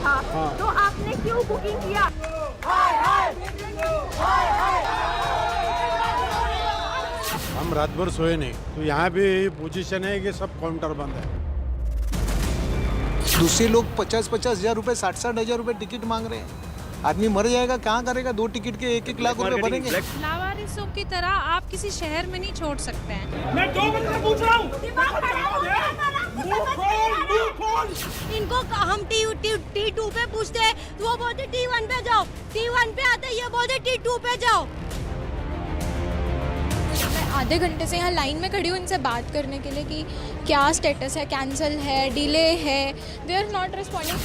था, तो आपने क्यों बुकिंग किया? हम रात भर सोए नहीं, तो यहाँ भी पोजीशन है कि सब काउंटर बंद है। दूसरे लोग 50-50 हजार रुपए, 60-60 हजार रुपए टिकट मांग रहे हैं। आदमी मर जाएगा, कहाँ करेगा? 2 टिकट के 1-1 लाख रुपए बनेंगे। लावारिसों की तरह आप किसी शहर में नहीं छोड़ सकते हैं। मैं 2 मिनट पूछ रहा हूँ। इनको हम T2 पे पूछते हैं, तो वो बोलते T1 पे जाओ, T1 पे आते ये बोलते T2 पे जाओ। मैं आधे घंटे से यहाँ लाइन में खड़ी हूँ इनसे बात करने के लिए कि क्या स्टेटस है, कैंसिल है, डिले है। They are not responding.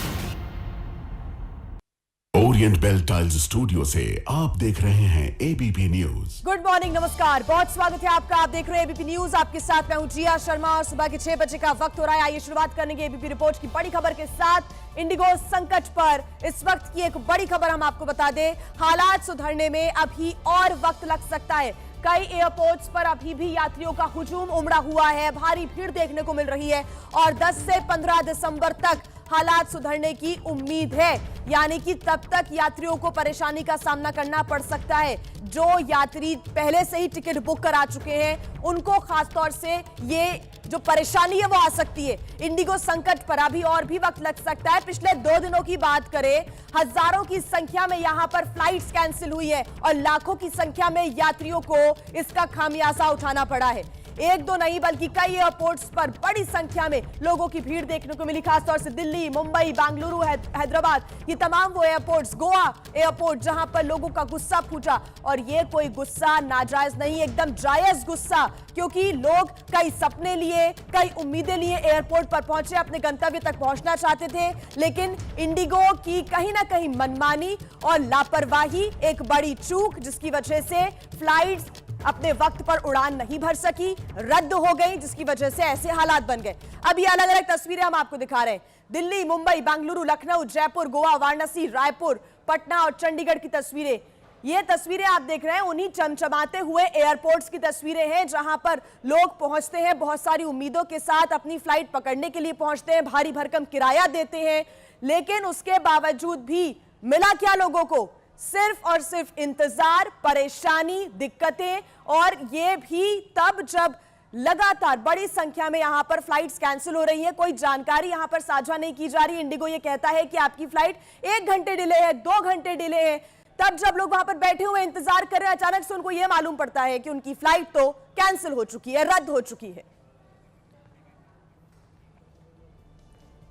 Orient Bell Tiles Studio से आप देख रहे हैं एबीपी न्यूज। गुड मॉर्निंग, नमस्कार, बहुत स्वागत है आपका। आप देख रहे हैं एबीपी न्यूज। आपके साथ मैं हूं जिया शर्मा और सुबह के 6 बजे का वक्त हो रहा है। आइए शुरुआत करेंगे एबीपी रिपोर्ट की बड़ी खबर के साथ। इंडिगो संकट पर इस वक्त की एक बड़ी खबर हम आपको बता दें। हालात सुधरने में अभी और वक्त लग सकता है। कई एयरपोर्ट्स पर अभी भी यात्रियों का हुजूम उमड़ा हुआ है, भारी भीड़ देखने को मिल रही है और 10 से 15 दिसंबर तक हालात सुधरने की उम्मीद है। यानी कि तब तक यात्रियों को परेशानी का सामना करना पड़ सकता है। जो यात्री पहले से ही टिकट बुक करा चुके हैं उनको खासतौर से ये जो परेशानी है वो आ सकती है। इंडिगो संकट पर अभी और भी वक्त लग सकता है। पिछले 2 दिनों की बात करें, हजारों की संख्या में यहां पर फ्लाइट्स कैंसिल हुई है और लाखों की संख्या में यात्रियों को इसका खामियाजा उठाना पड़ा है। 1-2 नहीं बल्कि कई एयरपोर्ट्स पर बड़ी संख्या में लोगों की भीड़ देखने को मिली, खासतौर से दिल्ली, मुंबई, बेंगलुरु, हैदराबाद, ये तमाम वो एयरपोर्ट्स, गोवा एयरपोर्ट जहां पर लोगों का गुस्सा फूटा। और ये कोई गुस्सा नाजायज नहीं, एकदम जायज गुस्सा, क्योंकि लोग कई सपने लिए, कई उम्मीदें लिए एयरपोर्ट पर पहुंचे, अपने गंतव्य तक पहुंचना चाहते थे, लेकिन इंडिगो की कहीं ना कहीं मनमानी और लापरवाही, एक बड़ी चूक, जिसकी वजह से फ्लाइट्स अपने वक्त पर उड़ान नहीं भर सकी, रद्द हो गई, जिसकी वजह से ऐसे हालात बन गए। अब ये अलग अलग तस्वीरें हम आपको दिखा रहे हैं। दिल्ली, मुंबई, बेंगलुरु, लखनऊ, जयपुर, गोवा, वाराणसी, रायपुर, पटना और चंडीगढ़ की तस्वीरें। ये तस्वीरें आप देख रहे हैं उन्हीं चमचमाते हुए एयरपोर्ट्स की तस्वीरें हैं जहां पर लोग पहुंचते हैं, बहुत सारी उम्मीदों के साथ अपनी फ्लाइट पकड़ने के लिए पहुंचते हैं, भारी भरकम किराया देते हैं, लेकिन उसके बावजूद भी मिला क्या लोगों को? सिर्फ और सिर्फ इंतजार, परेशानी, दिक्कतें, और ये भी तब जब लगातार बड़ी संख्या में यहां पर फ्लाइट्स कैंसिल हो रही है। कोई जानकारी यहां पर साझा नहीं की जा रही। इंडिगो ये कहता है कि आपकी फ्लाइट 1 घंटे डिले है, 2 घंटे डिले है। तब जब लोग वहां पर बैठे हुए इंतजार कर रहे हैं, अचानक से उनको यह मालूम पड़ता है कि उनकी फ्लाइट तो कैंसिल हो चुकी है, रद्द हो चुकी है।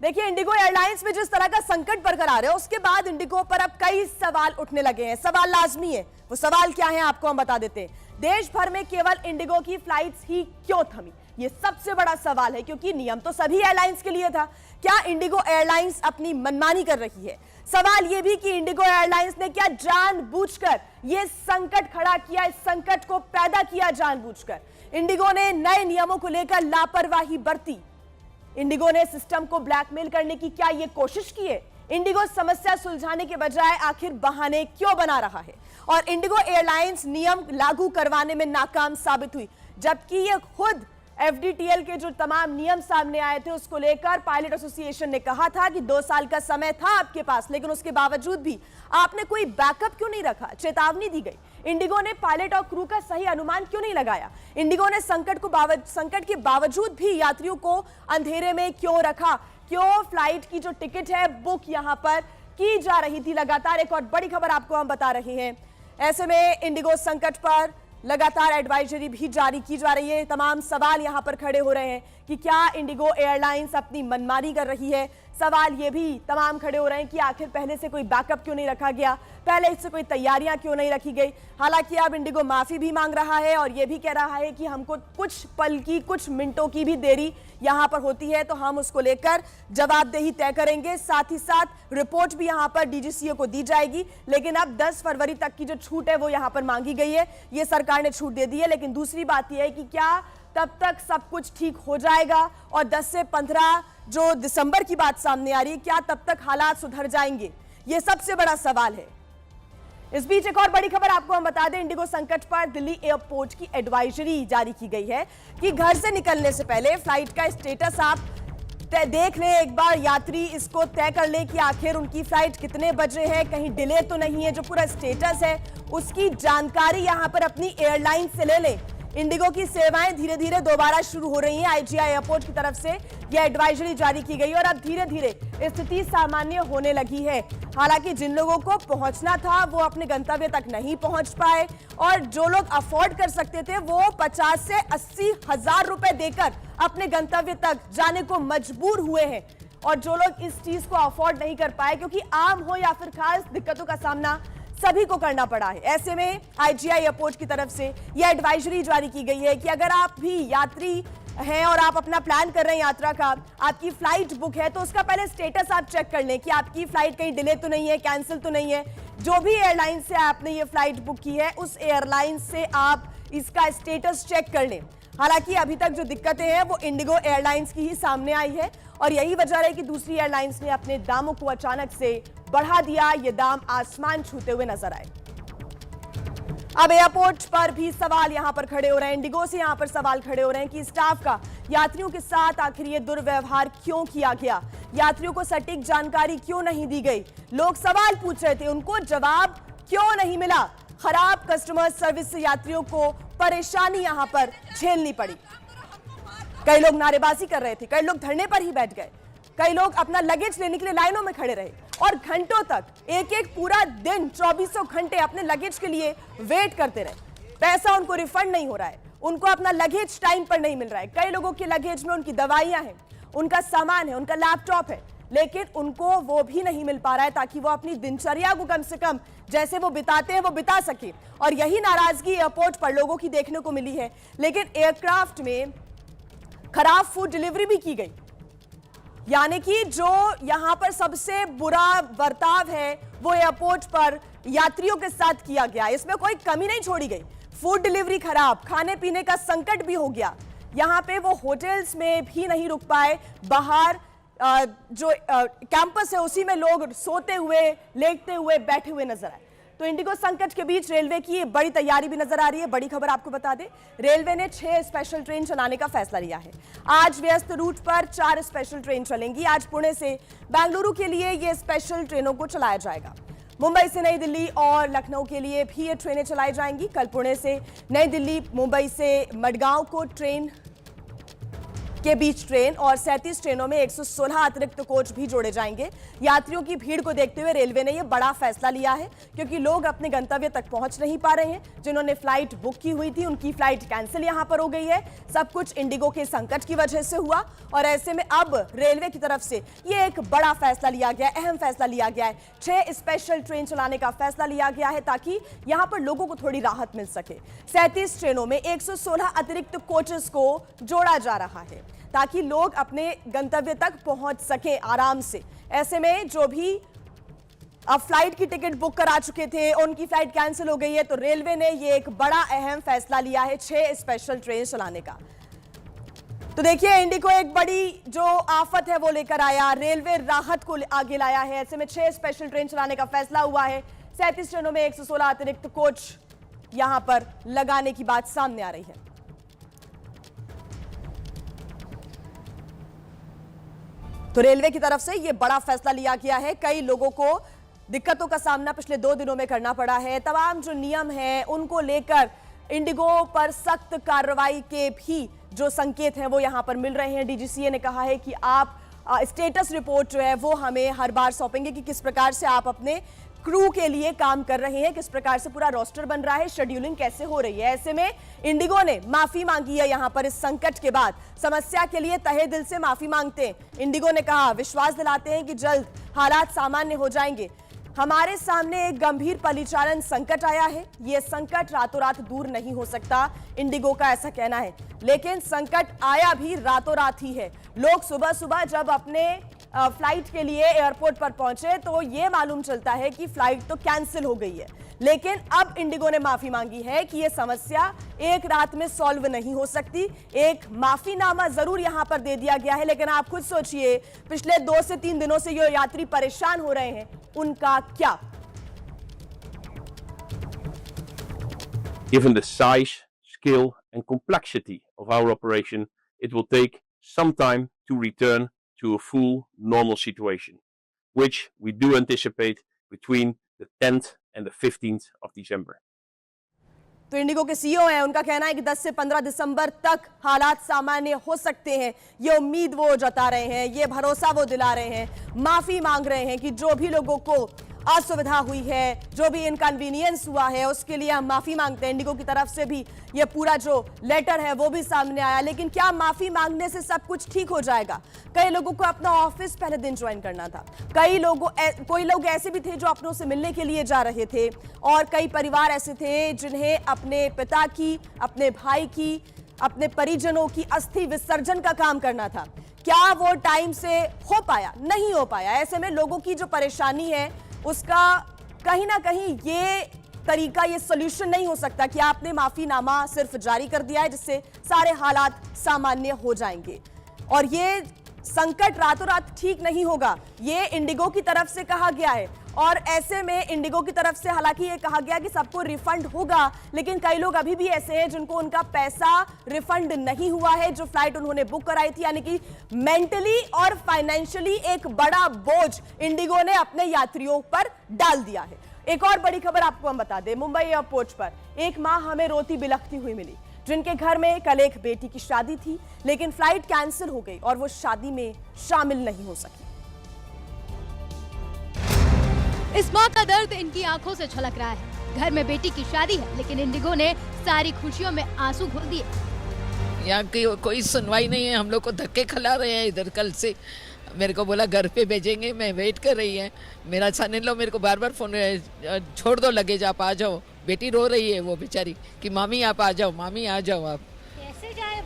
देखिए, इंडिगो एयरलाइंस में जिस तरह का संकट बरकरार है, उसके बाद इंडिगो पर अब कई सवाल उठने लगे हैं। सवाल लाजमी है, वो सवाल क्या है आपको हम बता देते हैं। देश भर में केवल इंडिगो की फ्लाइट्स ही क्यों थमी? ये सबसे बड़ा सवाल है, क्योंकि नियम तो सभी एयरलाइंस के लिए था। क्या इंडिगो एयरलाइंस अपनी मनमानी कर रही है? सवाल यह भी कि इंडिगो एयरलाइंस ने क्या जानबूझकर ये संकट खड़ा किया, इस संकट को पैदा किया जानबूझकर? इंडिगो ने नए नियमों को लेकर लापरवाही बरती। इंडिगो ने सिस्टम को ब्लैकमेल करने की क्या ये कोशिश की है? इंडिगो समस्या सुलझाने के बजाय आखिर बहाने क्यों बना रहा है? और इंडिगो एयरलाइंस नियम लागू करवाने में नाकाम साबित हुई, जबकि ये खुद एफडीटीएल के जो तमाम नियम सामने आए थे उसको लेकर पायलट एसोसिएशन ने कहा था कि 2 साल का समय था आपके पास, लेकिन उसके बावजूद भी आपने कोई बैकअप क्यों नहीं रखा? चेतावनी दी गई, इंडिगो ने पायलट और क्रू का सही अनुमान क्यों नहीं लगाया? इंडिगो ने संकट के बावजूद भी यात्रियों को अंधेरे में क्यों रखा? क्यों फ्लाइट की जो टिकट है बुक यहां पर की जा रही थी लगातार? एक और बड़ी खबर आपको हम बता रहे हैं। ऐसे में इंडिगो संकट पर लगातार एडवाइजरी भी जारी की जा रही है। तमाम सवाल यहां पर खड़े हो रहे हैं कि क्या इंडिगो एयरलाइंस अपनी मनमानी कर रही है? सवाल ये भी तमाम खड़े हो रहे हैं कि आखिर पहले से कोई बैकअप क्यों नहीं रखा गया, पहले इससे कोई तैयारियां क्यों नहीं रखी गई? हालांकि अब इंडिगो माफी भी मांग रहा है और ये भी कह रहा है कि हमको कुछ पल की, कुछ मिनटों की भी देरी यहां पर होती है तो हम उसको लेकर जवाबदेही तय करेंगे। साथ ही साथ रिपोर्ट भी यहां पर डीजीसीए को दी जाएगी, लेकिन अब 10 फरवरी तक की जो छूट है वो यहां पर मांगी गई है। ये सरकार ने छूट दे दी है, लेकिन दूसरी बात यह है कि क्या तब तक सब कुछ ठीक हो जाएगा? और 10 से 15 जो दिसंबर की बात सामने आ रही है, क्या तब तक हालात सुधर जाएंगे? ये सबसे बड़ा सवाल है। इस बीच एक और बड़ी खबर आपको हम बता दें, इंडिगो संकट पर दिल्ली एयरपोर्ट की एडवाइजरी जारी की गई है कि घर से निकलने से पहले फ्लाइट का स्टेटस आप देख ले एक बार, यात्री इसको तय कर ले कि आखिर उनकी फ्लाइट कितने बजे है, कहीं डिले तो नहीं है। जो पूरा स्टेटस है उसकी जानकारी यहां पर अपनी एयरलाइन से ले ले। इंडिगो की सेवाएं धीरे धीरे दोबारा शुरू हो रही हैं। आईजीआई एयरपोर्ट की तरफ से यह एडवाइजरी जारी की गई और अब धीरे धीरे स्थिति सामान्य होने लगी है। हालांकि जिन लोगों को पहुंचना था वो अपने गंतव्य तक नहीं पहुंच पाए और जो लोग अफोर्ड कर सकते थे वो 50 से 80 हजार रुपए देकर अपने गंतव्य तक जाने को मजबूर हुए हैं। और जो लोग इस चीज को अफोर्ड नहीं कर पाए, क्योंकि आम हो या फिर खास दिक्कतों का सामना सभी को करना पड़ा है, ऐसे में आईजीआई एयरपोर्ट की तरफ से यह एडवाइजरी जारी की गई है कि अगर आप भी यात्री हैं और आप अपना प्लान कर रहे हैं यात्रा का, आपकी फ्लाइट बुक है, तो उसका पहले स्टेटस आप चेक कर लें कि आपकी फ्लाइट कहीं डिले तो नहीं है, कैंसिल तो नहीं है। जो भी एयरलाइन से आपने ये फ्लाइट बुक की है उस एयरलाइन से आप इसका स्टेटस चेक कर लें। हालांकि अभी तक जो दिक्कतें हैं वो इंडिगो एयरलाइंस की ही सामने आई है और यही वजह है कि दूसरी एयरलाइंस ने अपने दामों को अचानक से बढ़ा दिया। ये दाम आसमान छूते हुए नजर आए। अब एयरपोर्ट पर भी सवाल यहां पर खड़े हो रहे हैं, इंडिगो से यहां पर सवाल खड़े हो रहे हैं कि स्टाफ का यात्रियों के साथ आखिर ये दुर्व्यवहार क्यों किया गया, यात्रियों को सटीक जानकारी क्यों नहीं दी गई। लोग सवाल पूछ रहे थे, उनको जवाब क्यों नहीं मिला। खराब कस्टमर सर्विस से यात्रियों को परेशानी यहां पर झेलनी पड़ी। कई लोग नारेबाजी कर रहे थे, कई लोग धरने पर ही बैठ गए, कई लोग अपना लगेज लेने के लिए लाइनों में खड़े रहे और घंटों तक, एक एक पूरा दिन 24 घंटे अपने लगेज के लिए वेट करते रहे। पैसा उनको रिफंड नहीं हो रहा है, उनको अपना लगेज टाइम पर नहीं मिल रहा है। कई लोगों के लगेज में उनकी दवाइयां हैं, उनका सामान है, उनका लैपटॉप है, लेकिन उनको वो भी नहीं मिल पा रहा है ताकि वो अपनी दिनचर्या को कम से कम जैसे वो बिताते हैं वो बिता सके। और यही नाराजगी एयरपोर्ट पर लोगों की देखने को मिली है। लेकिन एयरक्राफ्ट में खराब फूड डिलीवरी भी की गई, यानी कि जो यहां पर सबसे बुरा बर्ताव है वो एयरपोर्ट पर यात्रियों के साथ किया गया। इसमें कोई कमी नहीं छोड़ी गई। फूड डिलीवरी खराब, खाने पीने का संकट भी हो गया। यहां पे वो होटल्स में भी नहीं रुक पाए, बाहर जो कैंपस है उसी में लोग सोते हुए, लेटते हुए, बैठे हुए नजर आए। तो इंडिगो संकट के बीच रेलवे की बड़ी तैयारी भी नजर आ रही है। बड़ी खबर आपको बता दें, रेलवे ने 6 स्पेशल ट्रेन चलाने का फैसला लिया है। आज व्यस्त रूट पर 4 स्पेशल ट्रेन चलेंगी। आज पुणे से बेंगलुरु के लिए ये स्पेशल ट्रेनों को चलाया जाएगा। मुंबई से नई दिल्ली और लखनऊ के लिए भी ये ट्रेनें चलाई जाएंगी। कल पुणे से नई दिल्ली, मुंबई से मडगांव को ट्रेन के बीच ट्रेन और 37 ट्रेनों में 116 अतिरिक्त कोच भी जोड़े जाएंगे। यात्रियों की भीड़ को देखते हुए रेलवे ने यह बड़ा फैसला लिया है, क्योंकि लोग अपने गंतव्य तक पहुंच नहीं पा रहे हैं। जिन्होंने फ्लाइट बुक की हुई थी उनकी फ्लाइट कैंसिल यहां पर हो गई है। सब कुछ इंडिगो के संकट की वजह से हुआ और ऐसे में अब रेलवे की तरफ से यह एक बड़ा फैसला लिया गया, अहम फैसला लिया गया है। 6 स्पेशल ट्रेन चलाने का फैसला लिया गया है ताकि यहां पर लोगों को थोड़ी राहत मिल सके। 37 ट्रेनों में 116 अतिरिक्त कोचेस को जोड़ा जा रहा है ताकि लोग अपने गंतव्य तक पहुंच सकें आराम से। ऐसे में जो भी अब फ्लाइट की टिकट बुक करा चुके थे, उनकी फ्लाइट कैंसिल हो गई है, तो रेलवे ने ये एक बड़ा अहम फैसला लिया है 6 स्पेशल ट्रेन चलाने का। तो देखिए, इंडिगो एक बड़ी जो आफत है वो लेकर आया, रेलवे राहत को आगे लाया है। ऐसे में 6 स्पेशल ट्रेन चलाने का फैसला हुआ है। 37 ट्रेनों में 116 अतिरिक्त कोच यहां पर लगाने की बात सामने आ रही है। तो रेलवे की तरफ से यह बड़ा फैसला लिया गया है। कई लोगों को दिक्कतों का सामना पिछले 2 दिनों में करना पड़ा है। तमाम जो नियम हैं उनको लेकर इंडिगो पर सख्त कार्रवाई के भी जो संकेत हैं वो यहां पर मिल रहे हैं। डीजीसीए ने कहा है कि आप स्टेटस रिपोर्ट जो है वो हमें हर बार सौंपेंगे कि किस प्रकार से आप अपने क्रू के लिए काम कर रहे हैं, किस प्रकार से पूरा रोस्टर बन रहा है, शेड्यूलिंग कैसे हो रही है। ऐसे में इंडिगो ने माफी मांगी है यहां पर इस संकट के बाद। समस्या के लिए तहे दिल से माफी मांगते हैं। इंडिगो ने कहा, विश्वास दिलाते हैं कि जल्द हालात सामान्य हो जाएंगे। हमारे सामने एक गंभीर परिचालन संकट आया है। यह संकट रातों रात दूर नहीं हो सकता, इंडिगो का ऐसा कहना है। लेकिन संकट आया भी रातों रात ही है। लोग सुबह सुबह जब अपने फ्लाइट के लिए एयरपोर्ट पर पहुंचे तो यह मालूम चलता है कि फ्लाइट तो कैंसिल हो गई है। लेकिन अब इंडिगो ने माफी मांगी है कि यह समस्या एक रात में सॉल्व नहीं हो सकती। एक माफीनामा जरूर यहां पर दे दिया गया है, लेकिन आप खुद सोचिए, पिछले 2 से 3 दिनों से जो यात्री परेशान हो रहे हैं उनका क्या। Given the size, scale and complexity of our operation, it will take some time to return to a full normal situation, which we do anticipate between the 10th and the 15th of December. तो Indigo के CEO हैं, उनका कहना है कि 10 से 15 दिसंबर तक हालात सामान्य हो सकते हैं। ये उम्मीद वो जता रहे हैं, ये भरोसा वो दिला रहे हैं, माफी मांग रहे हैं कि जो भी लोगों को असुविधा हुई है, जो भी इनकन्वीनियंस हुआ है, उसके लिए हम माफी मांगते हैं। इंडिगो की तरफ से भी ये पूरा जो लेटर है वो भी सामने आया। लेकिन क्या माफी मांगने से सब कुछ ठीक हो जाएगा? कई लोगों को अपना ऑफिस पहले दिन ज्वाइन करना था, कोई लोग ऐसे भी थे जो अपनों से मिलने के लिए जा रहे थे, और कई परिवार ऐसे थे जिन्हें अपने पिता की, अपने भाई की, अपने परिजनों की अस्थि विसर्जन का काम करना था। क्या वो टाइम से हो पाया? नहीं हो पाया। ऐसे में लोगों की जो परेशानी है उसका कहीं ना कहीं ये तरीका, ये सॉल्यूशन नहीं हो सकता कि आपने माफीनामा सिर्फ जारी कर दिया है जिससे सारे हालात सामान्य हो जाएंगे। और ये संकट रातों रात ठीक नहीं होगा, ये इंडिगो की तरफ से कहा गया है। और ऐसे में इंडिगो की तरफ से हालांकि ये कहा गया कि सबको रिफंड होगा, लेकिन कई लोग अभी भी ऐसे हैं जिनको उनका पैसा रिफंड नहीं हुआ है, जो फ्लाइट उन्होंने बुक कराई थी। यानी कि मेंटली और फाइनेंशियली एक बड़ा बोझ इंडिगो ने अपने यात्रियों पर डाल दिया है। एक और बड़ी खबर आपको हम बता दें, मुंबई एयरपोर्ट पर एक मां हमें रोती बिलखती हुई मिली, जिनके घर में कल एक बेटी की शादी थी, लेकिन फ्लाइट कैंसिल हो गई और वो शादी में शामिल नहीं हो सकी। इस माँ का दर्द इनकी आंखों से छलक रहा है। घर में बेटी की शादी है, लेकिन इंडिगो ने सारी खुशियों में आंसू घोल दिए। यहाँ की कोई सुनवाई नहीं है, हम लोग को धक्के खिला रहे हैं इधर। कल से मेरे को बोला घर पे भेजेंगे, मैं वेट कर रही है। मेरा सन इन लॉ मेरे को बार बार फोन, छोड़ दो लगेज, आप आ जाओ। बेटी रो रही है वो बेचारी कि मामी आप आ जाओ, मामी आ जाओ। आप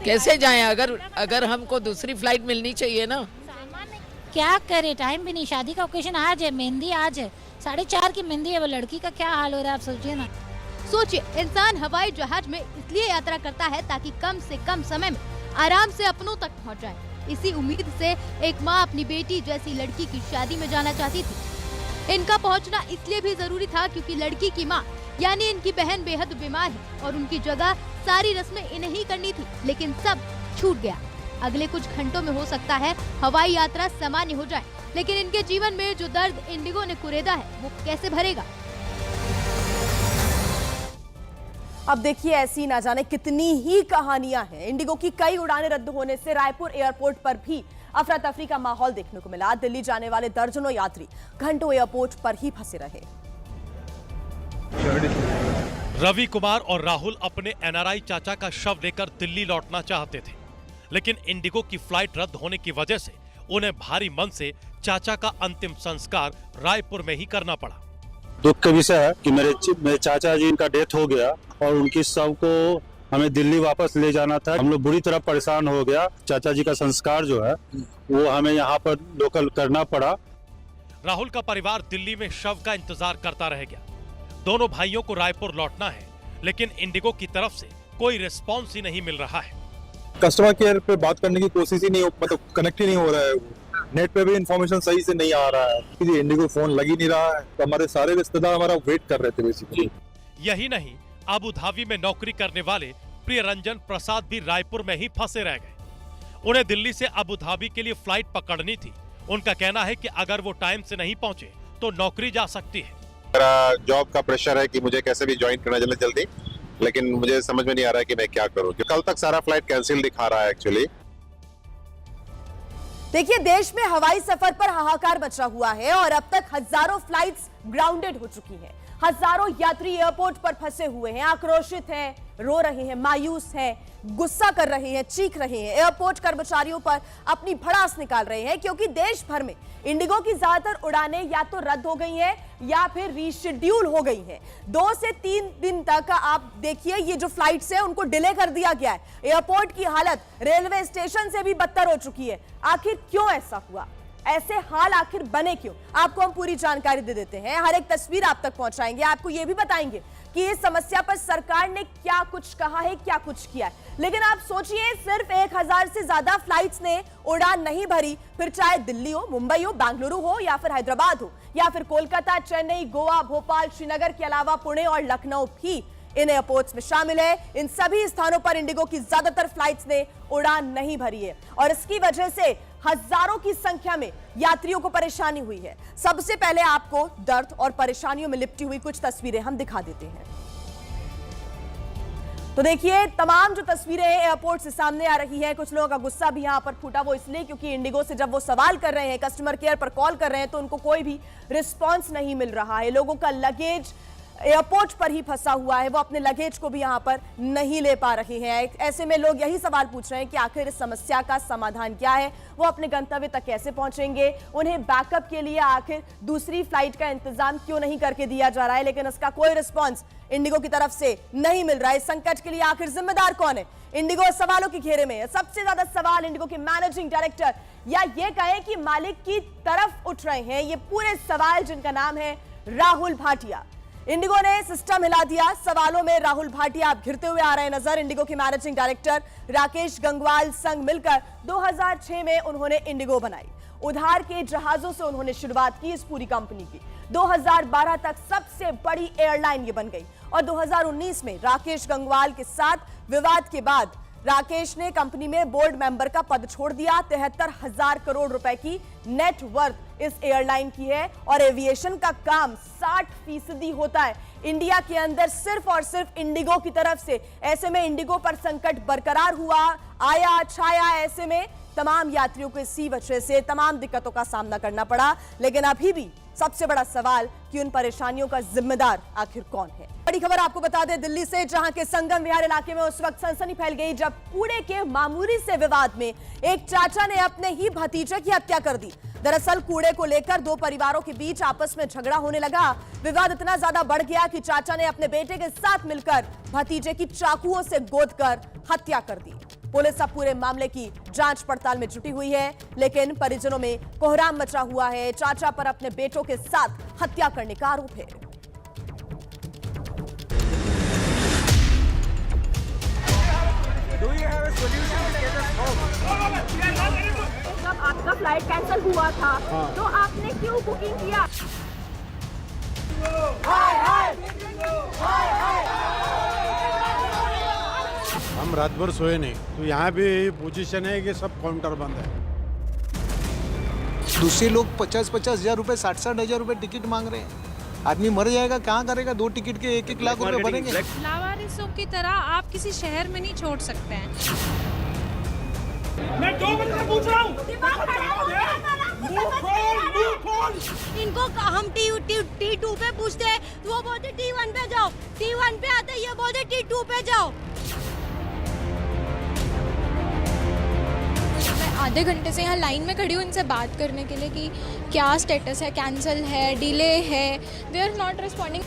कैसे जाएं? अगर हमको दूसरी फ्लाइट मिलनी चाहिए ना। क्या करे, टाइम भी नहीं। शादी का ओकेजन आज है, मेहंदी आज है, 4:30 की मेहंदी है। वो लड़की का क्या हाल हो रहा है आप सोचिए ना। सोचिए, इंसान हवाई जहाज में इसलिए यात्रा करता है ताकि कम से कम समय में आराम से अपनों तक पहुंच जाए। इसी उम्मीद से एक माँ अपनी बेटी जैसी लड़की की शादी में जाना चाहती थी। इनका पहुंचना इसलिए भी जरूरी था क्योंकि लड़की की माँ यानी इनकी बहन बेहद बीमार है और उनकी जगह सारी रस्में इन्हें ही करनी थी, लेकिन सब छूट गया। अगले कुछ घंटों में हो सकता है हवाई यात्रा सामान्य हो जाए, लेकिन इनके जीवन में जो दर्द इंडिगो ने कुरेदा है वो कैसे भरेगा? अब देखिए, ऐसी ना जाने कितनी ही कहानियां हैं। इंडिगो की कई उड़ानें रद्द होने से रायपुर एयरपोर्ट पर भी अफरा तफरी का माहौल देखने को मिला। दिल्ली जाने वाले दर्जनों यात्री घंटों एयरपोर्ट पर ही फंसे रहे। रवि कुमार और राहुल अपने एनआरआई चाचा का शव लेकर दिल्ली लौटना चाहते थे, लेकिन इंडिगो की फ्लाइट रद्द होने की वजह से उन्हें भारी मन से चाचा का अंतिम संस्कार रायपुर में ही करना पड़ा। दुख का विषय है कि मेरे चाचा जी का डेथ हो गया और उनकी शव को हमें दिल्ली वापस ले जाना था। हम लोग बुरी तरह परेशान हो गया। चाचा जी का संस्कार जो है वो हमें यहाँ पर लोकल करना पड़ा। राहुल का परिवार दिल्ली में शव का इंतजार करता रह गया। दोनों भाइयों को रायपुर लौटना है, लेकिन इंडिगो की तरफ से कोई रिस्पॉन्स ही नहीं मिल रहा है। कस्टमर केयर पे बात करने की कोशिश ही नहीं, मतलब कनेक्ट ही नहीं हो रहा है। नेट पे भी इंफॉर्मेशन सही से नहीं आ रहा है, क्योंकि इंडिगो फोन लग ही नहीं रहा है। तो हमारे सारे रिश्तेदार हमारा वेट कर रहे थे बेसिकली। यही नहीं, अबू धाबी में नौकरी करने वाले प्रियरंजन प्रसाद भी रायपुर में ही फंसे रह गए। उन्हें दिल्ली से अबू धाबी के लिए फ्लाइट पकड़नी थी। उनका कहना है कि अगर वो टाइम से नहीं पहुंचे तो नौकरी जा सकती है। मेरा जॉब का प्रेशर है कि मुझे कैसे भी ज्वाइन करना जल्दी, लेकिन मुझे समझ में नहीं आ रहा है कि मैं क्या करूं। कल तक सारा फ्लाइट कैंसिल दिखा रहा है एक्चुअली। देखिए, देश में हवाई सफर पर हाहाकार मचा हुआ है और अब तक हजारों फ्लाइट्स ग्राउंडेड हो चुकी हैं। हजारों यात्री एयरपोर्ट पर फंसे हुए हैं, आक्रोशित हैं, रो रहे हैं, मायूस हैं, गुस्सा कर रहे हैं, चीख रहे हैं। एयरपोर्ट कर्मचारियों पर अपनी भड़ास निकाल रहे हैं क्योंकि देश भर में इंडिगो की ज्यादातर उड़ानें या तो रद्द हो गई हैं या फिर रीशेड्यूल हो गई हैं। 2 से 3 दिन तक आप देखिए, ये जो फ्लाइट्स हैं उनको डिले कर दिया गया है। एयरपोर्ट की हालत रेलवे स्टेशन से भी बदतर हो चुकी है। आखिर क्यों ऐसा हुआ? ऐसे हाल आखिर बने क्यों? आपको हम पूरी जानकारी दे देते हैं, हर एक तस्वीर आप तक पहुंचाएंगे। आपको यह भी बताएंगे कि इस समस्या पर सरकार ने क्या कुछ कहा है, क्या कुछ किया है। लेकिन आप सोचिए, सिर्फ 1000 से ज्यादा फ्लाइट्स ने उड़ान नहीं भरी, फिर चाहे दिल्ली हो, मुंबई हो, बेंगलुरु हो या फिर हैदराबाद हो या फिर कोलकाता, चेन्नई, गोवा, भोपाल, श्रीनगर के अलावा पुणे और लखनऊ भी इन एयरपोर्ट्स में शामिल है। इन सभी स्थानों पर इंडिगो की ज्यादातर फ्लाइट्स ने उड़ान नहीं भरी है और इसकी वजह से हजारों की संख्या में यात्रियों को परेशानी हुई है। सबसे पहले आपको दर्द और परेशानियों में लिपटी हुई कुछ तस्वीरें हम दिखा देते हैं। तो देखिए, तमाम जो तस्वीरें एयरपोर्ट से सामने आ रही है, कुछ लोगों का गुस्सा भी यहां पर फूटा, वो इसलिए क्योंकि इंडिगो से जब वो सवाल कर रहे हैं, कस्टमर केयर पर कॉल कर रहे हैं, तो उनको कोई भी रिस्पांस नहीं मिल रहा है। लोगों का लगेज एयरपोर्ट पर ही फंसा हुआ है, वो अपने लगेज को भी यहां पर नहीं ले पा रहे हैं। ऐसे में लोग यही सवाल पूछ रहे हैं कि आखिर इस समस्या का समाधान क्या है, वो अपने गंतव्य तक कैसे पहुंचेंगे, उन्हें बैकअप के लिए आखिर दूसरी फ्लाइट का इंतजाम क्यों नहीं करके दिया जा रहा है। लेकिन इसका कोई रिस्पॉन्स इंडिगो की तरफ से नहीं मिल रहा है। इस संकट के लिए आखिर जिम्मेदार कौन है? इंडिगो सवालों के घेरे में है। सबसे ज्यादा सवाल इंडिगो के मैनेजिंग डायरेक्टर या ये कहें कि मालिक की तरफ उठ रहे हैं। ये पूरे सवाल जिनका नाम है राहुल भाटिया। इंडिगो ने सिस्टम हिला दिया, सवालों में राहुल भाटिया अब घिरते हुए आ रहे हैं नजर। इंडिगो के मैनेजिंग डायरेक्टर राकेश गंगवाल संग मिलकर 2006 में उन्होंने इंडिगो बनाई। उधार के जहाजों से उन्होंने शुरुआत की इस पूरी कंपनी की। 2012 तक सबसे बड़ी एयरलाइन ये बन गई और 2019 में राकेश गंगवाल के साथ विवाद के बाद राकेश ने कंपनी में बोर्ड मेंबर का पद छोड़ दिया। 73,000 करोड़ रुपए की नेट वर्थ इस एयरलाइन की है और एविएशन का काम 60% होता है इंडिया के अंदर सिर्फ और सिर्फ इंडिगो की तरफ से। ऐसे में इंडिगो पर संकट बरकरार हुआ, आया छाया। ऐसे में तमाम यात्रियों को इसी वजह से तमाम दिक्कतों का सामना करना पड़ा। लेकिन अभी भी सबसे बड़ा सवाल कि उन परेशानियों का जिम्मेदार आखिर कौन है। बड़ी खबर आपको बता दें दिल्ली से, जहां के संगम विहार इलाके में उस वक्त सनसनी फैल गई जब कूड़े के मामूली से विवाद में एक चाचा ने अपने ही भतीजे की हत्या कर दी। दरअसल कूड़े को लेकर दो परिवारों के बीच आपस में झगड़ा होने लगा। विवाद इतना ज्यादा बढ़ गया कि चाचा ने अपने बेटे के साथ मिलकर भतीजे की चाकुओं से गोदकर हत्या कर दी। पुलिस अब पूरे मामले की जांच पड़ताल में जुटी हुई है, लेकिन परिजनों में कोहराम मचा हुआ है। चाचा पर अपने बेटों के साथ हत्या करने का आरोप है। जब आपका फ्लाइट कैंसिल हुआ था तो आपने क्यों बुकिंग किया? हम रात भर सोए नहीं, तो यहाँ भी पोजीशन है कि सब काउंटर बंद है। दूसरे लोग 50-50 हजार रुपए, 60-60 हजार रुपए टिकट मांग रहे हैं। आदमी मर जाएगा, कहाँ करेगा? 2 टिकट के 1-1 लाख रुपए बनेंगे। लावारिसों की तरह आप किसी शहर में नहीं छोड़ सकते हैं। मैं 2 मिनट से पूछ रहा हूँ। इनको हम T2 पे पूछते हैं, वो बोलते T1 पे जाओ। T1 पे आते ये बोलते T2 पे जाओ। मैं आधे घंटे से यहाँ लाइन में खड़ी हूँ इनसे बात करने के लिए कि क्या स्टेटस है, कैंसिल है, डिले है। They are not responding.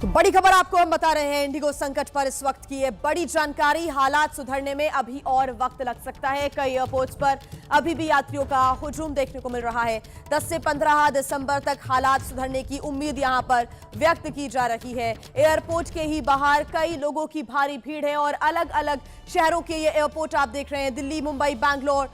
तो बड़ी खबर आपको हम बता रहे हैं इंडिगो संकट पर इस वक्त की ये बड़ी जानकारी। हालात सुधरने में अभी और वक्त लग सकता है। कई एयरपोर्ट्स पर अभी भी यात्रियों का हुजूम देखने को मिल रहा है। 10 से 15 दिसंबर तक हालात सुधरने की उम्मीद यहां पर व्यक्त की जा रही है। एयरपोर्ट के ही बाहर कई लोगों की भारी भीड़ है और अलग अलग शहरों के ये एयरपोर्ट आप देख रहे हैं। दिल्ली, मुंबई, बैंगलोर,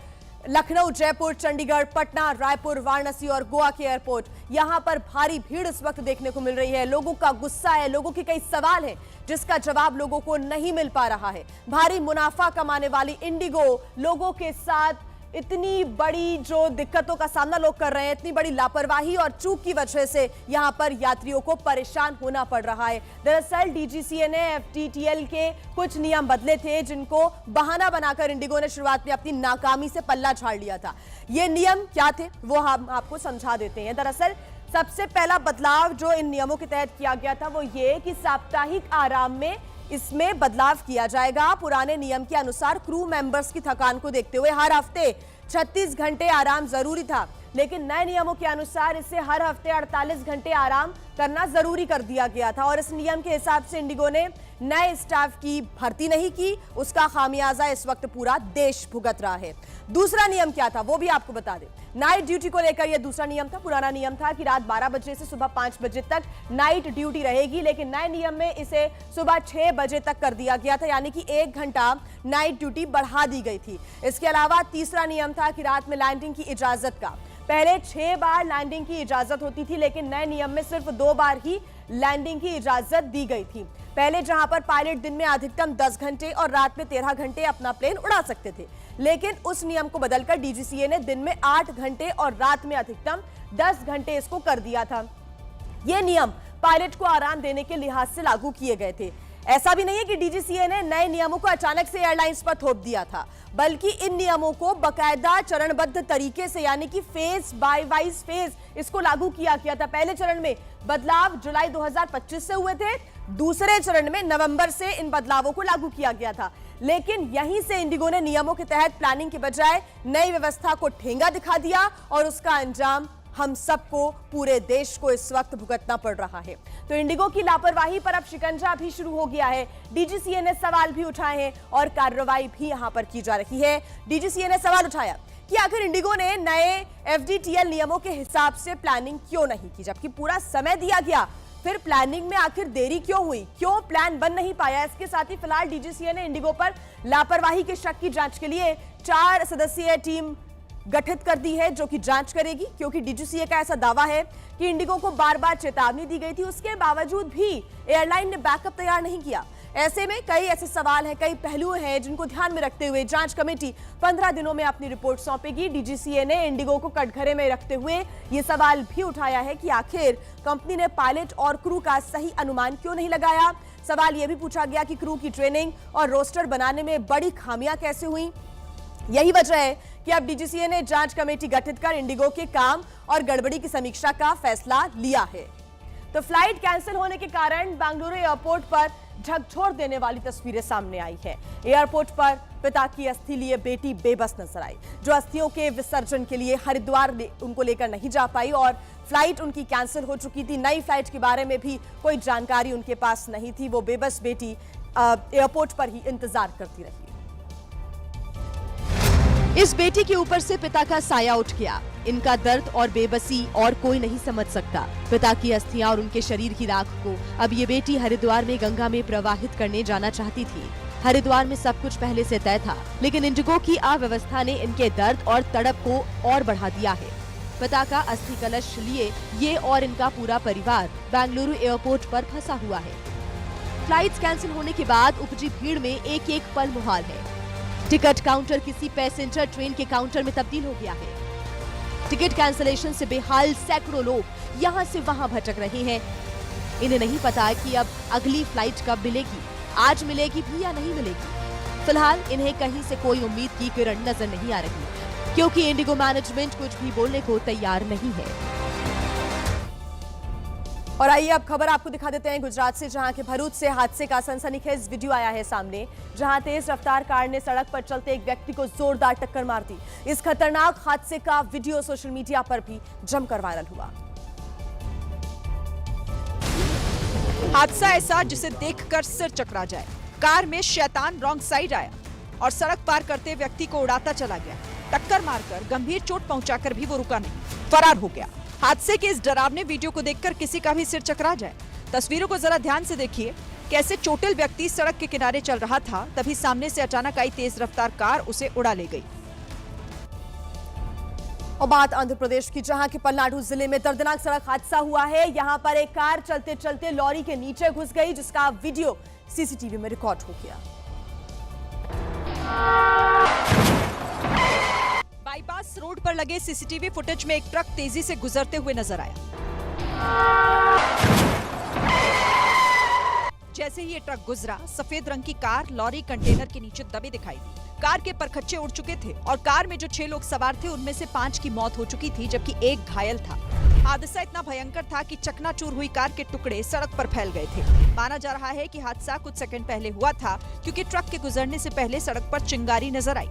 लखनऊ, जयपुर, चंडीगढ़, पटना, रायपुर, वाराणसी और गोवा के एयरपोर्ट, यहां पर भारी भीड़ इस वक्त देखने को मिल रही है। लोगों का गुस्सा है, लोगों के कई सवाल हैं जिसका जवाब लोगों को नहीं मिल पा रहा है। भारी मुनाफा कमाने वाली इंडिगो लोगों के साथ इतनी बड़ी जो दिक्कतों का सामना लोग कर रहे हैं, इतनी बड़ी लापरवाही और चूक की वजह से यहां पर यात्रियों को परेशान होना पड़ रहा है। दरअसल डीजीसीए ने FTTL के कुछ नियम बदले थे जिनको बहाना बनाकर इंडिगो ने शुरुआत में अपनी नाकामी से पल्ला झाड़ लिया था। ये नियम क्या थे वो हम आपको समझा देते हैं। दरअसल सबसे पहला बदलाव जो इन नियमों के तहत किया गया था वो ये कि साप्ताहिक आराम में इसमें बदलाव किया जाएगा। पुराने नियम के अनुसार क्रू मेंबर्स की थकान को देखते हुए हर हफ्ते 36 घंटे आराम जरूरी था, लेकिन नए नियमों के अनुसार इसे हर हफ्ते 48 घंटे आराम करना जरूरी कर दिया गया था। और इस नियम के हिसाब से इंडिगो ने नए स्टाफ की भर्ती नहीं की, उसका खामियाजा इस वक्त पूरा देश भुगत रहा है। दूसरा नियम क्या था वो भी आपको बता दें। नाइट ड्यूटी को लेकर यह दूसरा नियम था। पुराना नियम था कि रात 12 बजे से सुबह 5 बजे तक नाइट ड्यूटी रहेगी, लेकिन नए नियम में इसे सुबह 6 बजे तक कर दिया गया था, यानी कि 1 घंटा नाइट ड्यूटी बढ़ा दी गई थी। इसके अलावा तीसरा नियम था कि रात में लैंडिंग की इजाजत का। पहले 6 बार लैंडिंग की इजाजत होती थी, लेकिन नए नियम में सिर्फ 2 बार ही लैंडिंग की इजाजत दी गई थी। पहले जहां पर पायलट दिन में अधिकतम 10 घंटे और रात में 13 घंटे अपना प्लेन उड़ा सकते थे, लेकिन उस नियम को बदलकर डीजीसीए ने दिन में 8 घंटे और रात में अधिकतम 10 घंटे इसको कर दिया था। ये नियम पायलट को आराम देने के लिहाज से लागू किए गए थे। ऐसा भी नहीं है कि डीजीसीए ने नए नियमों को अचानक से एयरलाइंस पर थोप दिया था, बल्कि इन नियमों को बकायदा चरणबद्ध तरीके से, यानी कि फेज बाय वाइज फेज इसको लागू किया गया था। पहले चरण में बदलाव जुलाई 2025 से हुए थे, दूसरे चरण में नवंबर से इन बदलावों को लागू किया गया था। लेकिन यहीं से इंडिगो ने नियमों के तहत प्लानिंग के बजाय नई व्यवस्था को ठेंगा दिखा दिया और उसका अंजाम हम सबको, पूरे देश को इस वक्त भुगतना पड़ रहा है। तो इंडिगो की लापरवाही पर अब शिकंजा भी शुरू हो गया है। डीजीसीए ने सवाल भी उठाए हैं और कार्रवाई भी यहां पर की जा रही है। डीजीसीए ने सवाल उठाया कि आखिर इंडिगो ने नए एफडीटीएल नियमों के हिसाब से प्लानिंग क्यों नहीं की, जबकि पूरा समय दिया गया। फिर प्लानिंग में आखिर देरी क्यों हुई, क्यों प्लान बन नहीं पाया? इसके साथ ही फिलहाल डीजीसीए ने इंडिगो पर लापरवाही के शक की जांच के लिए 4 सदस्यीय टीम गठित कर दी है, जो कि जांच करेगी, क्योंकि डीजीसीए का ऐसा दावा है कि इंडिगो को बार-बार चेतावनी दी गई थी, उसके बावजूद भी एयरलाइन ने बैकअप तैयार नहीं किया। ऐसे में कई ऐसे सवाल हैं, कई पहलू हैं जिनको ध्यान में रखते हुए जांच कमेटी 15 दिनों में अपनी रिपोर्ट सौंपेगी। डीजीसीए ने इंडिगो को कटघरे में रखते हुए ये सवाल भी उठाया है कि आखिर कंपनी ने पायलट और क्रू का सही अनुमान क्यों नहीं लगाया। सवाल यह भी पूछा गया कि क्रू की ट्रेनिंग और रोस्टर बनाने में बड़ी खामियां कैसे हुई। यही वजह है कि अब डीजीसीए ने जांच कमेटी गठित कर इंडिगो के काम और गड़बड़ी की समीक्षा का फैसला लिया है। तो फ्लाइट कैंसिल होने के कारण बेंगलुरु एयरपोर्ट पर झकझोर देने वाली तस्वीरें सामने आई है। एयरपोर्ट पर पिता की अस्थि लिए बेटी बेबस नजर आई, जो अस्थियों के विसर्जन के लिए हरिद्वार उनको लेकर नहीं जा पाई और फ्लाइट उनकी कैंसिल हो चुकी थी। नई फ्लाइट के बारे में भी कोई जानकारी उनके पास नहीं थी। वो बेबस बेटी एयरपोर्ट पर ही इंतजार करती रही। इस बेटी के ऊपर से पिता का साया उठ गया। इनका दर्द और बेबसी और कोई नहीं समझ सकता। पिता की अस्थियां और उनके शरीर की राख को अब ये बेटी हरिद्वार में गंगा में प्रवाहित करने जाना चाहती थी। हरिद्वार में सब कुछ पहले से तय था, लेकिन इंडिगो की अव्यवस्था ने इनके दर्द और तड़प को और बढ़ा दिया है। पिता का अस्थि कलश लिए ये और इनका पूरा परिवार बेंगलुरु एयरपोर्ट पर फंसा हुआ है। फ्लाइट्स कैंसिल होने के बाद उपजी भीड़ में एक एक पल मुहाल है। टिकट काउंटर किसी पैसेंजर ट्रेन के काउंटर में तब्दील हो गया है। टिकट कैंसिलेशन से बेहाल सैकड़ों लोग यहाँ से वहाँ भटक रहे हैं। इन्हें नहीं पता कि अब अगली फ्लाइट कब मिलेगी, आज मिलेगी भी या नहीं मिलेगी। फिलहाल इन्हें कहीं से कोई उम्मीद की किरण नजर नहीं आ रही, क्योंकि इंडिगो मैनेजमेंट कुछ भी बोलने को तैयार नहीं है। और आइए अब खबर आपको दिखा देते हैं गुजरात से, जहां के भरूच से हादसे का सनसनीखेज वीडियो आया है सामने, जहां तेज रफ्तार कार ने सड़क पर चलते एक व्यक्ति को जोरदार टक्कर मार दी। इस खतरनाक हादसे का वीडियो सोशल मीडिया पर भी जमकर वायरल हुआ। हादसा ऐसा जिसे देखकर सिर चकरा जाए। कार में शैतान रॉन्ग साइड आया और सड़क पार करते व्यक्ति को उड़ाता चला गया। टक्कर मारकर गंभीर चोट पहुंचाकर भी वो रुका नहीं, फरार हो गया। हादसे के इस डरावने वीडियो को देखकर किसी का भी सिर चकरा जाए। तस्वीरों को जरा ध्यान से देखिए, कैसे चोटिल व्यक्ति सड़क के किनारे चल रहा था, तभी सामने से अचानक आई तेज रफ्तार कार उसे उड़ा ले गई। और बात आंध्र प्रदेश की, जहां के पलनाडु जिले में दर्दनाक सड़क हादसा हुआ है। यहां पर एक कार चलते चलते लॉरी के नीचे घुस गई, जिसका वीडियो सीसीटीवी में रिकॉर्ड हो गया। बाईपास रोड पर लगे सीसीटीवी फुटेज में एक ट्रक तेजी से गुजरते हुए नजर आया। जैसे ही ये ट्रक गुजरा, सफेद रंग की कार लॉरी कंटेनर के नीचे दबे दिखाई दी। कार के परखच्चे उड़ चुके थे और कार में जो 6 लोग सवार थे उनमें से 5 की मौत हो चुकी थी, जबकि एक घायल था। हादसा इतना भयंकर था कि चकनाचूर हुई कार के टुकड़े सड़क पर फैल गए थे। माना जा रहा है कि हादसा कुछ सेकंड पहले हुआ था, क्योंकि ट्रक के गुजरने से पहले सड़क पर चिंगारी नजर आई।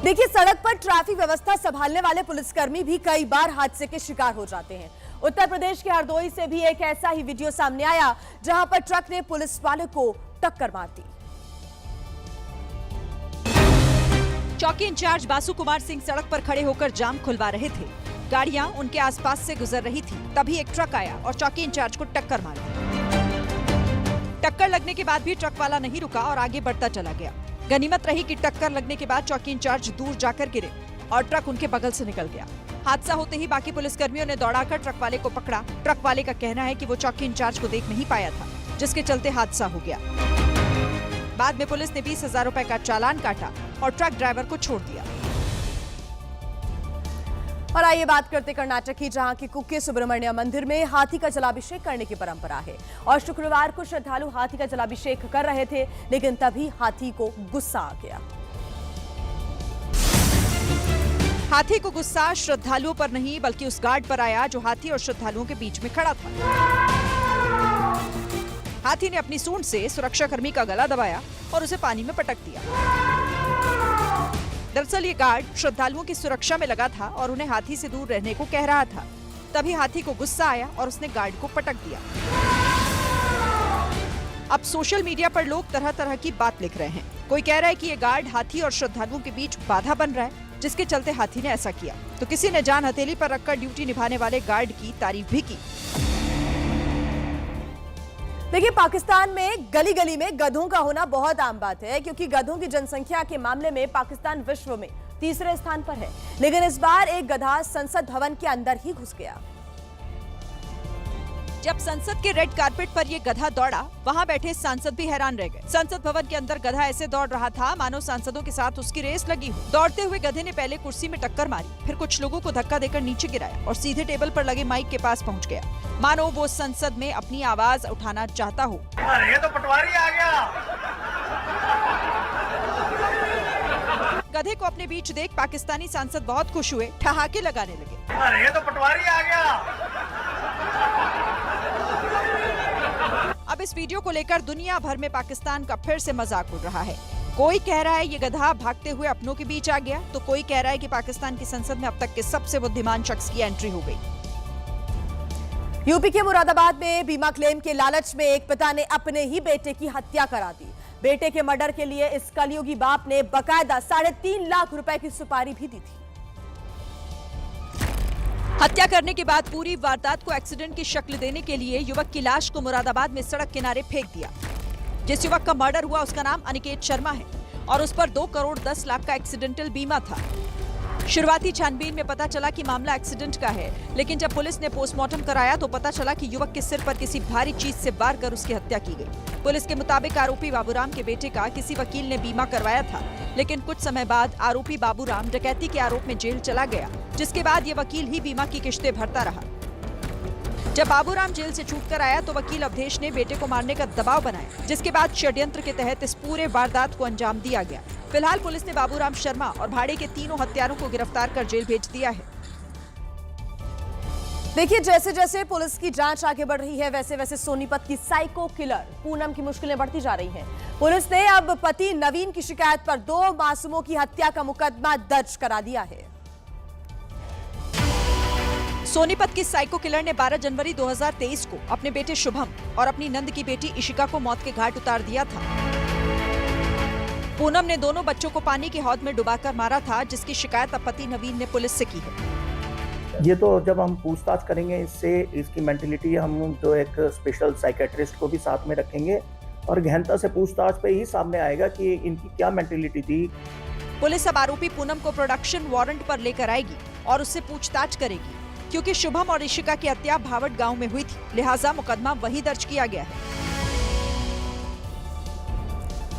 देखिए, सड़क पर ट्रैफिक व्यवस्था संभालने वाले पुलिसकर्मी भी कई बार हादसे के शिकार हो जाते हैं। उत्तर प्रदेश के हरदोई से भी एक ऐसा ही वीडियो सामने आया, जहां पर ट्रक ने पुलिस वाले को टक्कर मार दी। चौकी इंचार्ज बासु कुमार सिंह सड़क पर खड़े होकर जाम खुलवा रहे थे। गाड़ियां उनके आसपास से गुजर रही थी, तभी एक ट्रक आया और चौकी इंचार्ज को टक्कर मार दी। टक्कर लगने के बाद भी ट्रक वाला नहीं रुका और आगे बढ़ता चला गया। गनीमत रही कि टक्कर लगने के बाद चौकी इंचार्ज दूर जाकर गिरे और ट्रक उनके बगल से निकल गया। हादसा होते ही बाकी पुलिसकर्मियों ने दौड़ाकर ट्रक वाले को पकड़ा। ट्रक वाले का कहना है कि वो चौकी इंचार्ज को देख नहीं पाया था, जिसके चलते हादसा हो गया। बाद में पुलिस ने 20,000 रुपए का चालान काटा और ट्रक ड्राइवर को छोड़ दिया। और आइए बात करते कर्नाटक की, जहां की कुक्के सुब्रमण्य मंदिर में हाथी का जलाभिषेक करने की परंपरा है और शुक्रवार को श्रद्धालु हाथी का जलाभिषेक कर रहे थे, लेकिन तभी हाथी को गुस्सा आ गया। हाथी को गुस्सा श्रद्धालुओं पर नहीं बल्कि उस गार्ड पर आया जो हाथी और श्रद्धालुओं के बीच में खड़ा था। हाथी ने अपनी सूंड से सुरक्षाकर्मी का गला दबाया और उसे पानी में पटक दिया। दरअसल ये गार्ड श्रद्धालुओं की सुरक्षा में लगा था और उन्हें हाथी से दूर रहने को कह रहा था। तभी हाथी को गुस्सा आया और उसने गार्ड को पटक दिया। अब सोशल मीडिया पर लोग तरह तरह की बात लिख रहे हैं। कोई कह रहा है कि ये गार्ड हाथी और श्रद्धालुओं के बीच बाधा बन रहा है, जिसके चलते हाथी ने ऐसा किया। तो किसी ने जान हथेली पर रखकर ड्यूटी निभाने वाले गार्ड की तारीफ भी की। देखिए, पाकिस्तान में गली गली में गधों का होना बहुत आम बात है, क्योंकि गधों की जनसंख्या के मामले में पाकिस्तान विश्व में तीसरे स्थान पर है। लेकिन इस बार एक गधा संसद भवन के अंदर ही घुस गया। जब संसद के रेड कारपेट पर ये गधा दौड़ा, वहाँ बैठे सांसद भी हैरान रह गए। संसद भवन के अंदर गधा ऐसे दौड़ रहा था मानो सांसदों के साथ उसकी रेस लगी हो। दौड़ते हुए गधे ने पहले कुर्सी में टक्कर मारी, फिर कुछ लोगों को धक्का देकर नीचे गिराया और सीधे टेबल पर लगे माइक के पास पहुँच गया, मानो वो संसद में अपनी आवाज उठाना चाहता हो। अरे ये तो पटवारी आ गया। गधे को अपने बीच देख पाकिस्तानी सांसद बहुत खुश हुए, ठहाके लगाने लगे। अरे ये तो पटवारी आ गया। अब इस वीडियो को लेकर दुनिया भर में पाकिस्तान का फिर से मजाक उड़ रहा है। कोई कह रहा है ये गधा भागते हुए अपनों के बीच आ गया, तो कोई कह रहा है कि पाकिस्तान की संसद में अब तक के सबसे बुद्धिमान शख्स की एंट्री हो गई। यूपी के मुरादाबाद में बीमा क्लेम के लालच में एक पिता ने अपने ही बेटे की हत्या करा दी। बेटे के मर्डर के लिए इस कलयुगी बाप ने बकायदा 3.5 लाख रुपए की सुपारी भी दी थी। हत्या करने के बाद पूरी वारदात को एक्सीडेंट की शक्ल देने के लिए युवक की लाश को मुरादाबाद में सड़क किनारे फेंक दिया। जिस युवक का मर्डर हुआ उसका नाम अनिकेत शर्मा है और उस पर 2 करोड़ 10 लाख का एक्सीडेंटल बीमा था। शुरुआती छानबीन में पता चला कि मामला एक्सीडेंट का है, लेकिन जब पुलिस ने पोस्टमार्टम कराया तो पता चला कि युवक के सिर पर किसी भारी चीज से वार कर उसकी हत्या की गई। पुलिस के मुताबिक आरोपी बाबूराम के बेटे का किसी वकील ने बीमा करवाया था, लेकिन कुछ समय बाद आरोपी बाबूराम डकैती के आरोप में जेल चला गया, जिसके बाद ये वकील ही बीमा की किश्तें भरता रहा। जब बाबूराम जेल से छूटकर आया तो वकील अवधेश ने बेटे को मारने का दबाव बनाया, जिसके बाद षड्यंत्र के तहत इस पूरे वारदात को अंजाम दिया गया। फिलहाल पुलिस ने बाबूराम शर्मा और भाड़े के तीनों हत्यारों को गिरफ्तार कर जेल भेज दिया है। देखिए, जैसे जैसे पुलिस की जांच आगे बढ़ रही है, वैसे वैसे सोनीपत की साइको किलर पूनम की मुश्किलें बढ़ती जा रही हैं। पुलिस ने अब पति नवीन की शिकायत पर 2 मासूमों की हत्या का मुकदमा दर्ज करा दिया है। सोनीपत की साइको किलर ने 12 जनवरी 2023 को अपने बेटे शुभम और अपनी नंद की बेटी इशिका को मौत के घाट उतार दिया था। पूनम ने दोनों बच्चों को पानी की हौद में डुबाकर मारा था, जिसकी शिकायत अब पति नवीन ने पुलिस से की है। ये तो जब हम पूछताछ करेंगे इससे, इसकी मेंटलिटी हम तो एक स्पेशल साइकेट्रिस्ट को भी साथ में रखेंगे और गहनता से पूछताछ पे ही सामने आएगा कि इनकी क्या मेंटलिटी थी। पुलिस अब आरोपी पूनम को प्रोडक्शन वारंट पर लेकर आएगी और उससे पूछताछ करेगी, क्योंकि शुभम और इशिका की हत्या भावट गांव में हुई थी, लिहाजा मुकदमा वहीं दर्ज किया गया है।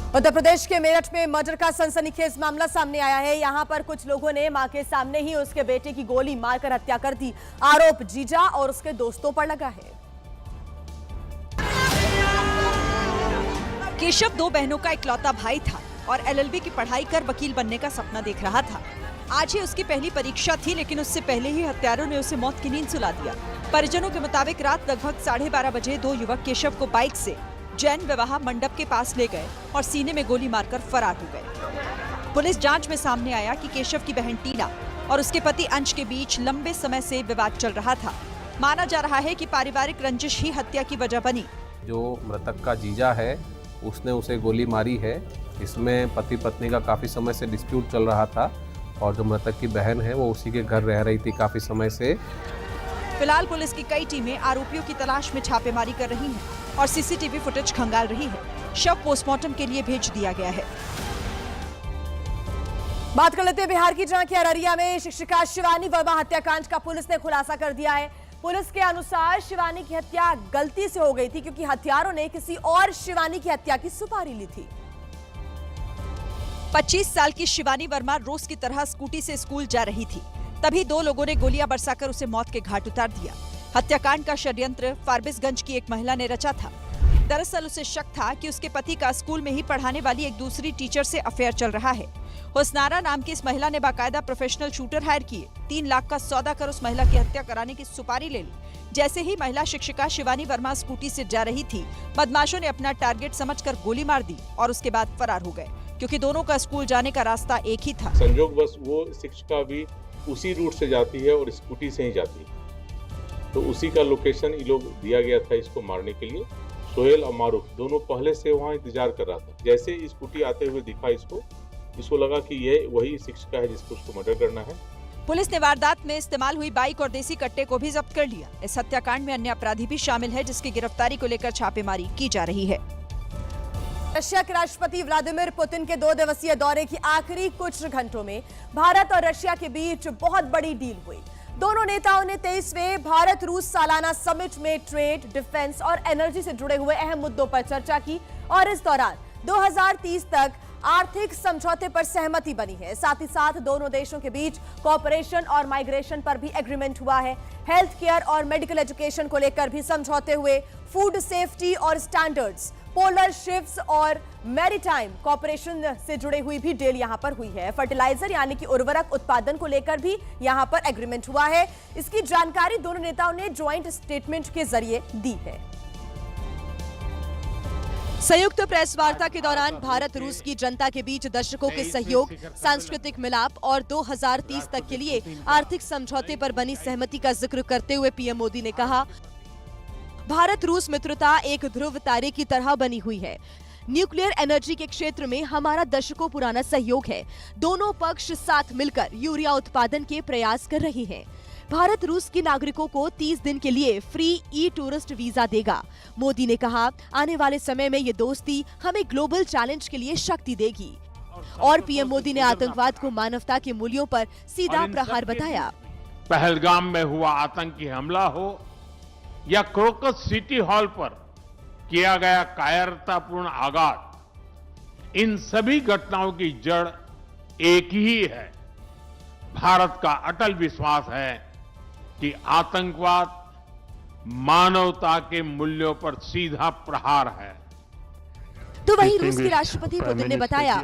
उत्तर प्रदेश के मेरठ में मर्डर का सनसनीखेज मामला सामने आया है। यहां पर कुछ लोगों ने मां के सामने ही उसके बेटे की गोली मारकर हत्या कर दी। आरोप जीजा और उसके दोस्तों पर लगा है। केशव 2 बहनों का इकलौता भाई था और LLB की पढ़ाई कर वकील बनने का सपना देख रहा था। आज ही उसकी पहली परीक्षा थी, लेकिन उससे पहले ही हत्यारों ने उसे मौत की नींद सुला दिया। परिजनों के मुताबिक रात लगभग 12:30 बजे 2 युवक केशव को बाइक से जैन विवाह मंडप के पास ले गए और सीने में गोली मारकर फरार हो गए। पुलिस जांच में सामने आया कि केशव की बहन टीना और उसके पति अंश के बीच लंबे समय से विवाद चल रहा था। माना जा रहा है कि पारिवारिक रंजिश ही हत्या की वजह बनी। जो मृतक का जीजा है उसने उसे गोली मारी है। इसमें पति पत्नी का काफ़ी समय से डिस्प्यूट चल रहा था और जो मृतक की बहन है वो उसी के घर रह रही थी काफ़ी समय से। फिलहाल पुलिस की कई टीमें आरोपियों की तलाश में छापेमारी कर रही हैं और CCTV फुटेज खंगाल रही है। शव पोस्टमार्टम के लिए भेज दिया गया है। बात कर लेते हैं बिहार की, जहां के अररिया में शिक्षिका शिवानी वर्मा हत्याकांड का पुलिस ने खुलासा कर दिया है। पुलिस के अनुसार शिवानी की हत्या गलती से हो गई थी क्योंकि हत्यारों ने किसी और शिवानी की हत्या की सुपारी ली थी। 25 साल की शिवानी वर्मा रोज की तरह स्कूटी से स्कूल जा रही थी, तभी दो लोगों ने गोलियां बरसाकर उसे मौत के घाट उतार दिया। हत्याकांड का षड्यंत्र फारबिसगंज की एक महिला ने रचा था। दरअसल उसे शक था कि उसके पति का स्कूल में ही पढ़ाने वाली एक दूसरी टीचर से अफेयर चल रहा है। हुस्नारा नाम की इस महिला ने बाकायदा प्रोफेशनल शूटर हायर किए, 3 लाख का सौदा कर उस महिला की हत्या कराने की सुपारी ले ली। जैसे ही महिला शिक्षिका शिवानी वर्मा स्कूटी से जा रही थी, बदमाशों ने अपना टारगेट समझकर गोली मार दी और उसके बाद फरार हो गए, क्योंकि दोनों का स्कूल जाने का रास्ता एक ही था। संजोग बस वो शिक्षिका भी उसी रूट से जाती है और स्कूटी से ही जाती है, तो उसी का लोकेशन ये लोग दिया गया था इसको मारने के लिए। सोहेल और मारूफ दोनों पहले से वहाँ इंतजार कर रहा था। जैसे स्कूटी आते हुए दिखा इसको लगा कि ये वही शिक्षिका है जिसको उसको मर्डर करना है। पुलिस ने वारदात में इस्तेमाल हुई बाइक और देसी कट्टे को भी जब्त कर लिया। इस हत्याकांड में अन्य अपराधी भी शामिल है, जिसकी गिरफ्तारी को लेकर छापेमारी की जा रही है। रशिया के राष्ट्रपति व्लादिमीर पुतिन के 2 दिवसीय दौरे की आखिरी कुछ घंटों में भारत और रशिया के बीच बहुत बड़ी डील हुई। दोनों नेताओं ने 23वें भारत रूस सालाना समिट में ट्रेड, डिफेंस और एनर्जी से जुड़े हुए अहम मुद्दों पर चर्चा की और इस दौरान 2030 तक आर्थिक समझौते पर सहमति बनी है। साथ ही साथ दोनों देशों के बीच कोऑपरेशन और माइग्रेशन पर भी एग्रीमेंट हुआ है। हेल्थ केयर और मेडिकल एजुकेशन को लेकर भी समझौते हुए। फूड सेफ्टी और स्टैंडर्ड्स, पोलर शिप्स और मैरीटाइम कोऑपरेशन से जुड़ी हुई भी डील यहां पर हुई है। फर्टिलाइजर यानी कि उर्वरक उत्पादन को लेकर भी यहां पर एग्रीमेंट हुआ है। इसकी जानकारी दोनों नेताओं ने ज्वाइंट स्टेटमेंट के जरिए दी है। संयुक्त प्रेस वार्ता के दौरान भारत रूस की जनता के बीच दशकों के सहयोग, सांस्कृतिक मिलाप और 2030 तक के लिए आर्थिक समझौते पर बनी सहमति का जिक्र करते हुए पीएम मोदी ने कहा, भारत रूस मित्रता एक ध्रुव तारे की तरह बनी हुई है। न्यूक्लियर एनर्जी के क्षेत्र में हमारा दशकों पुराना सहयोग है। दोनों पक्ष साथ मिलकर यूरिया उत्पादन के प्रयास कर रहे हैं। भारत रूस के नागरिकों को 30 दिन के लिए फ्री ई टूरिस्ट वीजा देगा। मोदी ने कहा, आने वाले समय में ये दोस्ती हमें ग्लोबल चैलेंज के लिए शक्ति देगी। और पीएम मोदी ने आतंकवाद को मानवता के मूल्यों पर सीधा प्रहार बताया। पहलगाम में हुआ आतंकी हमला हो या क्रोकस सिटी हॉल पर किया गया कायरतापूर्ण आघात, इन सभी घटनाओं की जड़ एक ही है। भारत का अटल विश्वास है कि आतंकवाद मानवता के मूल्यों पर सीधा प्रहार है। तो वहीं रूस के राष्ट्रपति पुतिन ने बताया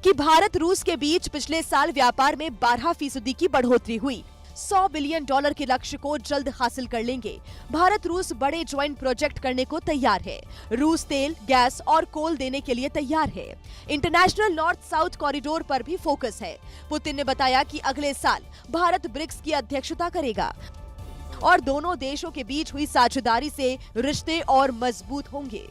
कि भारत रूस के बीच पिछले साल व्यापार में 12% की बढ़ोतरी हुई। $100 बिलियन के लक्ष्य को जल्द हासिल कर लेंगे। भारत रूस बड़े ज्वाइंट प्रोजेक्ट करने को तैयार है। रूस तेल, गैस और कोल देने के लिए तैयार है। इंटरनेशनल नॉर्थ साउथ कॉरिडोर पर भी फोकस है। पुतिन ने बताया कि अगले साल भारत ब्रिक्स की अध्यक्षता करेगा और दोनों देशों के बीच हुई साझेदारी से रिश्ते और मजबूत होंगे।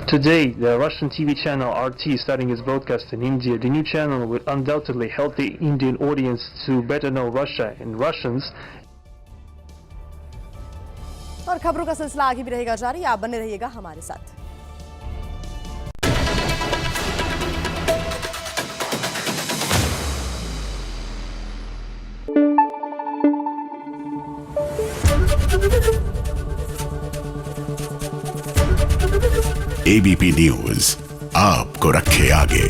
Today, the Russian TV channel RT is starting its broadcast in India. The new channel will undoubtedly help the Indian audience to better know Russia and Russians. और खबरों का सिलसिला आगे भी रहेगा जारी, आप बने रहिएगा हमारे साथ। ABP न्यूज आपको रखे आगे।